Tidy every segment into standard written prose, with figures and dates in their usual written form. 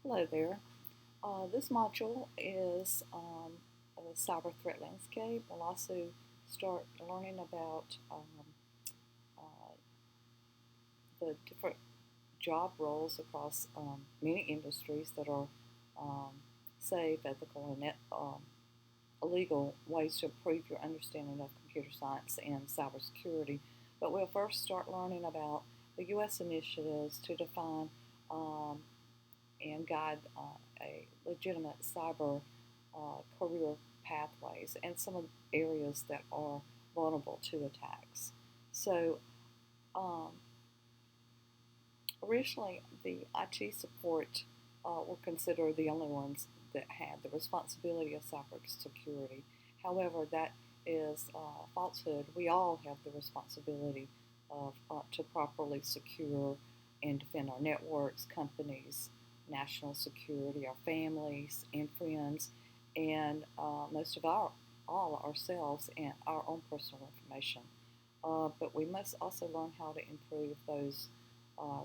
Hello there. This module is a cyber threat landscape. We'll also start learning about uh, the different job roles across many industries that are um, safe, ethical, and illegal ways to improve your understanding of computer science and cybersecurity. But we'll first start learning about the U.S. initiatives to define um, and guide a legitimate cyber career pathways and some of the areas that are vulnerable to attacks. So, um, originally, the IT support were considered the only ones that had the responsibility of cybersecurity. However, that is falsehood. We all have the responsibility of to properly secure and defend our networks, companies, national security, our families and friends, and most of all ourselves and our own personal information. But we must also learn how to improve those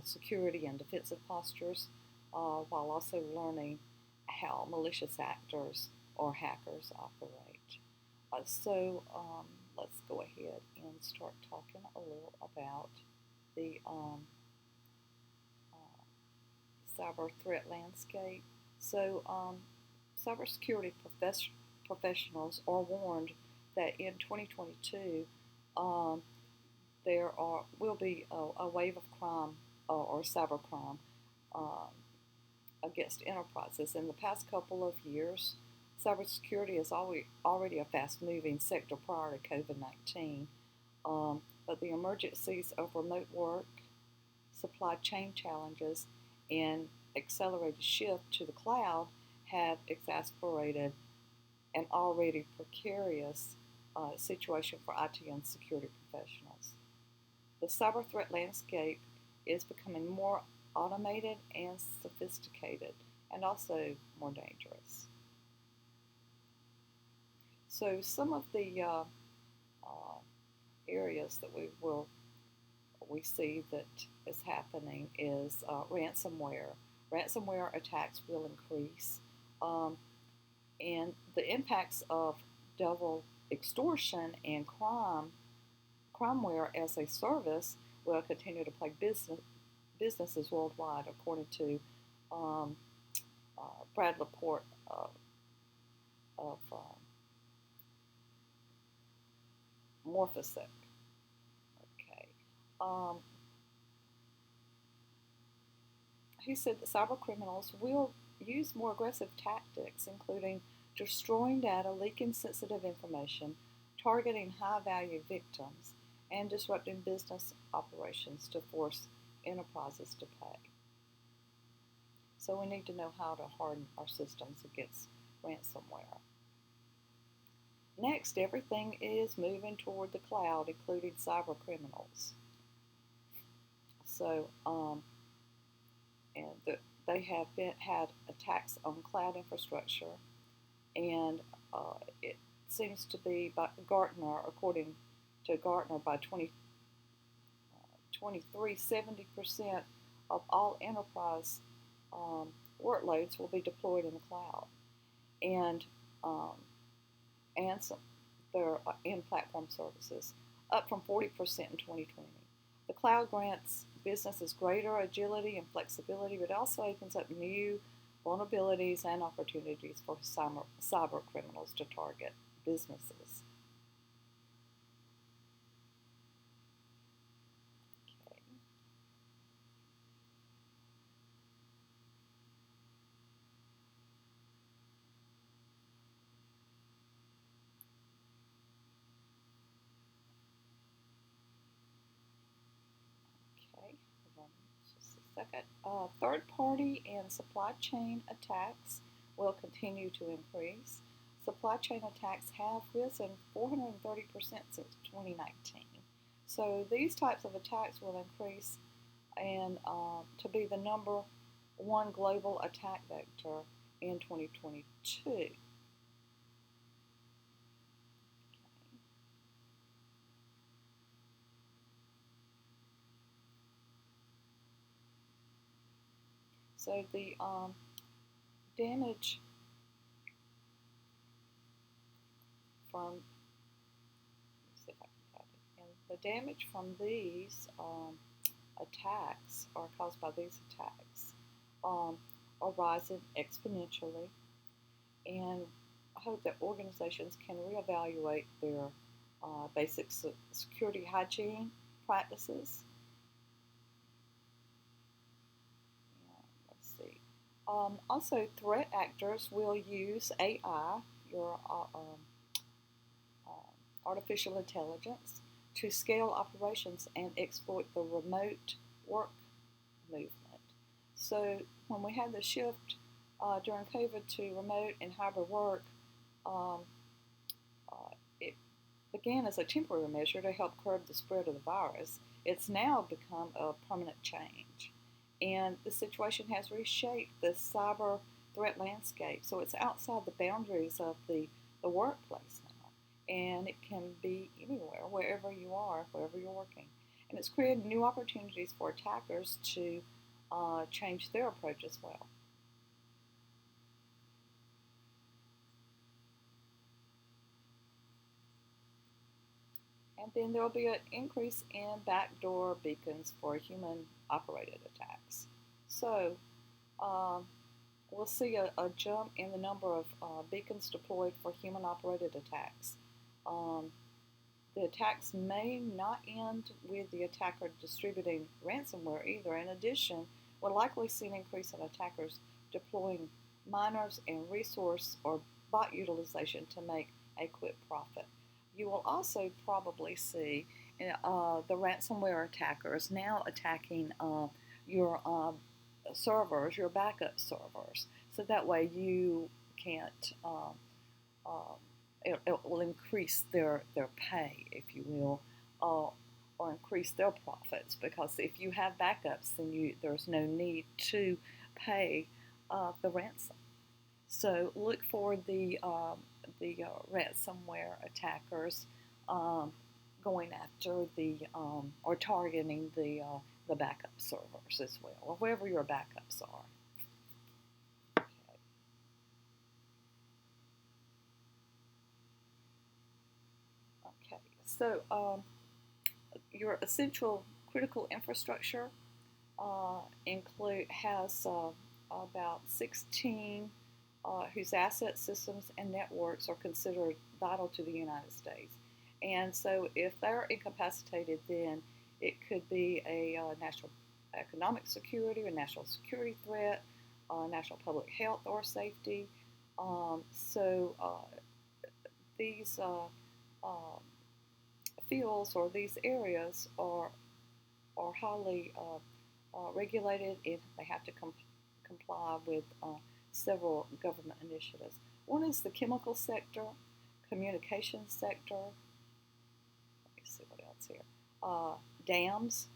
security and defensive postures while also learning how malicious actors or hackers operate. So let's go ahead and start talking a little about the cyber threat landscape. So cybersecurity professionals are warned that in 2022 um, will be a wave of crime or cybercrime um, against enterprises. In the past couple of years, cybersecurity is already a fast-moving sector prior to COVID-19, but the emergencies of remote work, supply chain challenges, and accelerated shift to the cloud have exacerbated an already precarious situation for IT and security professionals. The cyber threat landscape is becoming more automated and sophisticated, and also more dangerous. So, some of the uh, areas that we see that is happening is ransomware. Ransomware attacks will increase, um, and the impacts of double extortion and crimeware as a service will continue to plague businesses worldwide, according to um, Brad Laporte of Morphosec. Okay. Um, he said that cyber criminals will use more aggressive tactics, including destroying data, leaking sensitive information, targeting high value victims, and disrupting business operations to force enterprises to pay. So we need to know how to harden our systems against ransomware. Next, everything is moving toward the cloud, including cyber criminals. So, and they have had attacks on cloud infrastructure, and it seems to be by Gartner, according to Gartner, by 2023, 70% of all enterprise workloads will be deployed in the cloud, and um, and some their in-platform services, up from 40% in 2020. The cloud grants businesses greater agility and flexibility, but also opens up new vulnerabilities and opportunities for cyber criminals to target businesses. Okay. Okay, hold on just a second. Third party and supply chain attacks will continue to increase. Supply chain attacks have risen 430% since 2019. So these types of attacks will increase and to be the number one global attack vector in 2022. Okay. So the Damage from let's see if I can type it in. The damage from these attacks are caused by these attacks are rising exponentially, and I hope that organizations can reevaluate their basic security hygiene practices. Let's see. Also, threat actors will use AI, your artificial intelligence, to scale operations and exploit the remote work movement. So when we had the shift during COVID to remote and hybrid work, um, it began as a temporary measure to help curb the spread of the virus. It's now become a permanent change. And the situation has reshaped the cyber threat landscape. So it's outside the boundaries of the workplace now. And it can be anywhere, wherever you are, wherever you're working. And it's created new opportunities for attackers to change their approach as well. And then there will be an increase in backdoor beacons for human operated attacks. So um, we'll see a jump in the number of beacons deployed for human operated attacks. Um, the attacks may not end with the attacker distributing ransomware either. In addition, we'll likely see an increase in attackers deploying miners and resource or bot utilization to make a quick profit. You will also probably see the ransomware attackers now attacking your servers, your backup servers, so that way you can't. Um, it will increase their pay, if you will, or increase their profits, because if you have backups, then there's no need to pay the ransom. So look for the ransomware attackers going after or targeting the backup servers as well, or wherever your backups are. Okay. Okay. So your essential critical infrastructure has about 16 whose assets, systems, and networks are considered vital to the United States. And so, if they're incapacitated, then it could be a national economic security or national security threat, national public health or safety. These fields or these areas are highly regulated, and they have to comply with several government initiatives. One is the chemical sector, communications sector. Let me see what else here. Dams,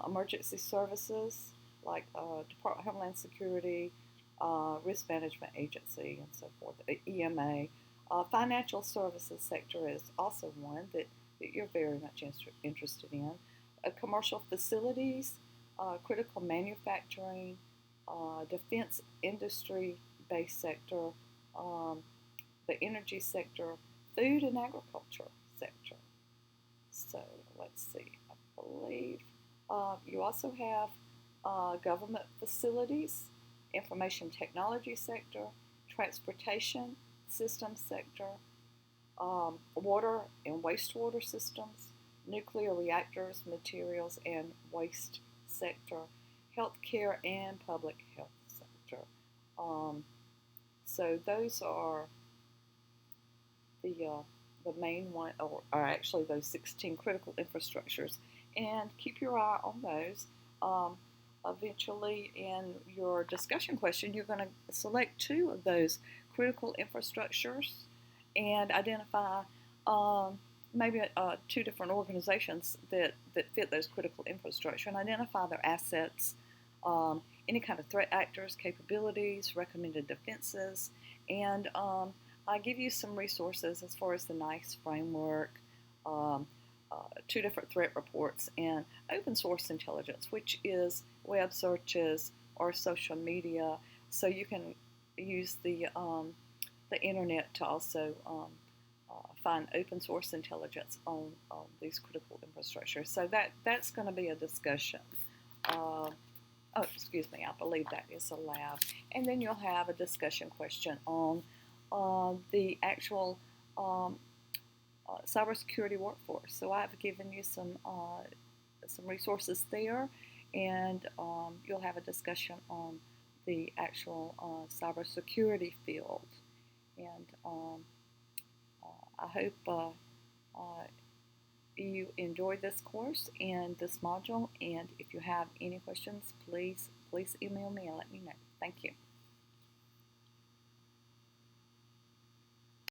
emergency services like Department of Homeland Security, Risk Management Agency, and so forth, EMA. Financial services sector is also one that you're very much interested in. Commercial facilities, critical manufacturing, defense industry-based sector, the energy sector, food and agriculture sector. So let's see, I believe you also have government facilities, information technology sector, transportation system sector, water and wastewater systems, nuclear reactors, materials and waste sector, healthcare and public health sector. So those are the main one, or are actually those 16 critical infrastructures. And keep your eye on those. Eventually, in your discussion question, you're going to select two of those critical infrastructures and identify maybe two different organizations that fit those critical infrastructure, and identify their assets, any kind of threat actors, capabilities, recommended defenses, and I give you some resources as far as the NICE framework, two different threat reports, and open source intelligence, which is web searches or social media. So you can use the internet to also find open source intelligence on these critical infrastructures. So that's going to be a discussion. Oh, excuse me, I believe that is a lab. And then you'll have a discussion question on the actual cybersecurity workforce. So I've given you some resources there, and you'll have a discussion on the actual cybersecurity field. And I hope you enjoyed this course and this module. And if you have any questions, please email me and let me know. Thank you.